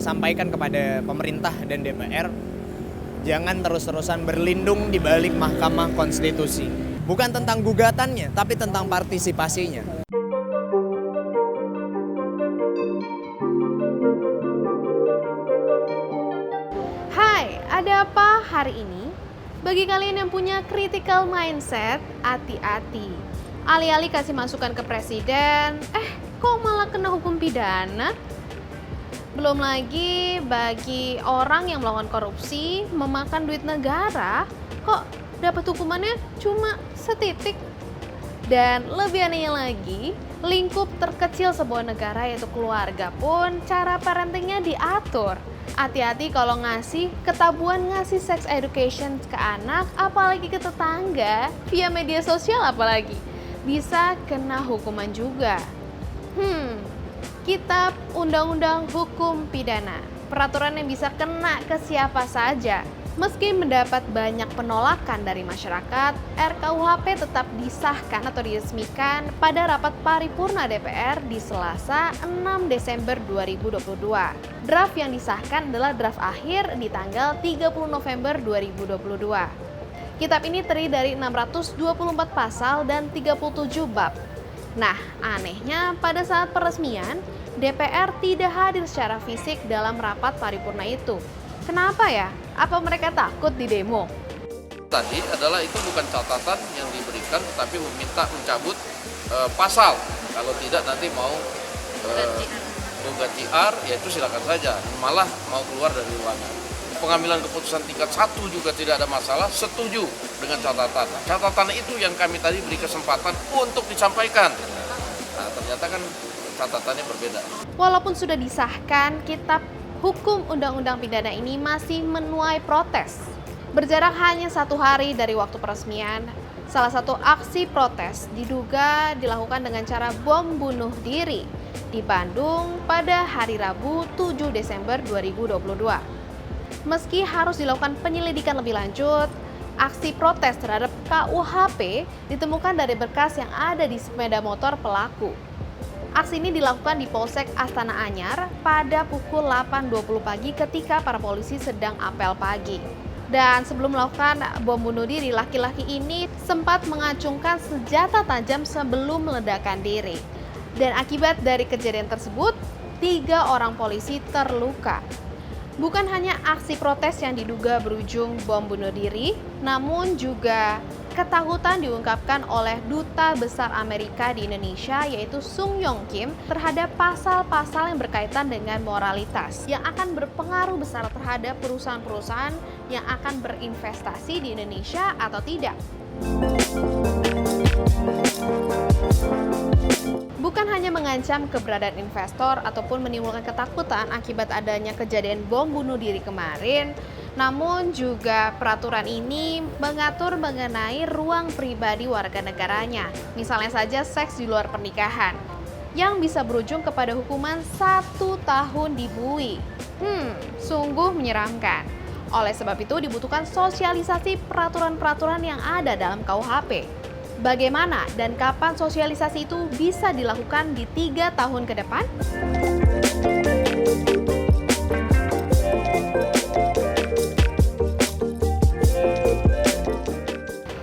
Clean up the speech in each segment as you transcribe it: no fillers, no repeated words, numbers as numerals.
sampaikan kepada pemerintah dan DPR, jangan terus-terusan berlindung di balik Mahkamah Konstitusi. Bukan tentang gugatannya, tapi tentang partisipasinya. Hai, ada apa hari ini? Bagi kalian yang punya critical mindset, hati-hati. Alih-alih kasih masukan ke presiden, kok malah kena hukum pidana? Belum lagi bagi orang yang melakukan korupsi, memakan duit negara, kok dapat hukumannya cuma setitik. Dan lebih anehnya lagi, lingkup terkecil sebuah negara yaitu keluarga pun cara parentingnya diatur. Hati-hati kalau ketabuhan ngasih sex education ke anak, apalagi ke tetangga, via media sosial apalagi, bisa kena hukuman juga. Kitab Undang-Undang Hukum Pidana, peraturan yang bisa kena ke siapa saja. Meski mendapat banyak penolakan dari masyarakat, RKUHP tetap disahkan atau diresmikan pada rapat paripurna DPR di Selasa 6 Desember 2022. Draft yang disahkan adalah draft akhir di tanggal 30 November 2022. Kitab ini terdiri dari 624 pasal dan 37 bab. Nah, anehnya pada saat peresmian, DPR tidak hadir secara fisik dalam rapat paripurna itu. Kenapa ya? Apa mereka takut di demo? Tadi adalah itu bukan catatan yang diberikan, tapi meminta mencabut pasal. Kalau tidak nanti mau gugat JR, ya itu silakan saja. Malah mau keluar dari ruangan. Pengambilan keputusan tingkat 1 juga tidak ada masalah, setuju dengan catatan. Catatan itu yang kami tadi beri kesempatan untuk disampaikan. Nah, ternyata kan catatannya berbeda. Walaupun sudah disahkan, kitab hukum undang-undang pidana ini masih menuai protes. Berjarak hanya 1 hari dari waktu peresmian, salah satu aksi protes diduga dilakukan dengan cara bom bunuh diri di Bandung pada hari Rabu 7 Desember 2022. Meski harus dilakukan penyelidikan lebih lanjut, aksi protes terhadap KUHP ditemukan dari berkas yang ada di sepeda motor pelaku. Aksi ini dilakukan di Polsek Astana Anyar pada pukul 8.20 pagi ketika para polisi sedang apel pagi. Dan sebelum melakukan bom bunuh diri, laki-laki ini sempat mengacungkan senjata tajam sebelum meledakkan diri. Dan akibat dari kejadian tersebut, 3 orang polisi terluka. Bukan hanya aksi protes yang diduga berujung bom bunuh diri, namun juga ketakutan diungkapkan oleh Duta Besar Amerika di Indonesia yaitu Sung Yong Kim terhadap pasal-pasal yang berkaitan dengan moralitas yang akan berpengaruh besar terhadap perusahaan-perusahaan yang akan berinvestasi di Indonesia atau tidak. Bukan hanya mengancam keberadaan investor ataupun menimbulkan ketakutan akibat adanya kejadian bom bunuh diri kemarin, namun juga peraturan ini mengatur mengenai ruang pribadi warga negaranya, misalnya saja seks di luar pernikahan, yang bisa berujung kepada hukuman 1 tahun di bui. Sungguh menyeramkan. Oleh sebab itu dibutuhkan sosialisasi peraturan-peraturan yang ada dalam KUHP. Bagaimana dan kapan sosialisasi itu bisa dilakukan di 3 tahun ke depan?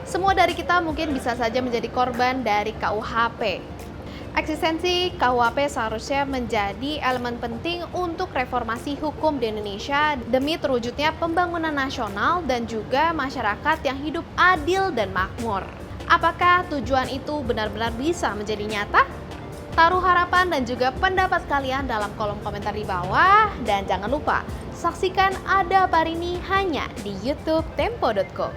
Semua dari kita mungkin bisa saja menjadi korban dari KUHP. Eksistensi KUHP seharusnya menjadi elemen penting untuk reformasi hukum di Indonesia demi terwujudnya pembangunan nasional dan juga masyarakat yang hidup adil dan makmur. Apakah tujuan itu benar-benar bisa menjadi nyata? Taruh harapan dan juga pendapat kalian dalam kolom komentar di bawah. Dan jangan lupa, saksikan Ada Apa Hari Ini hanya di YouTube Tempo.co.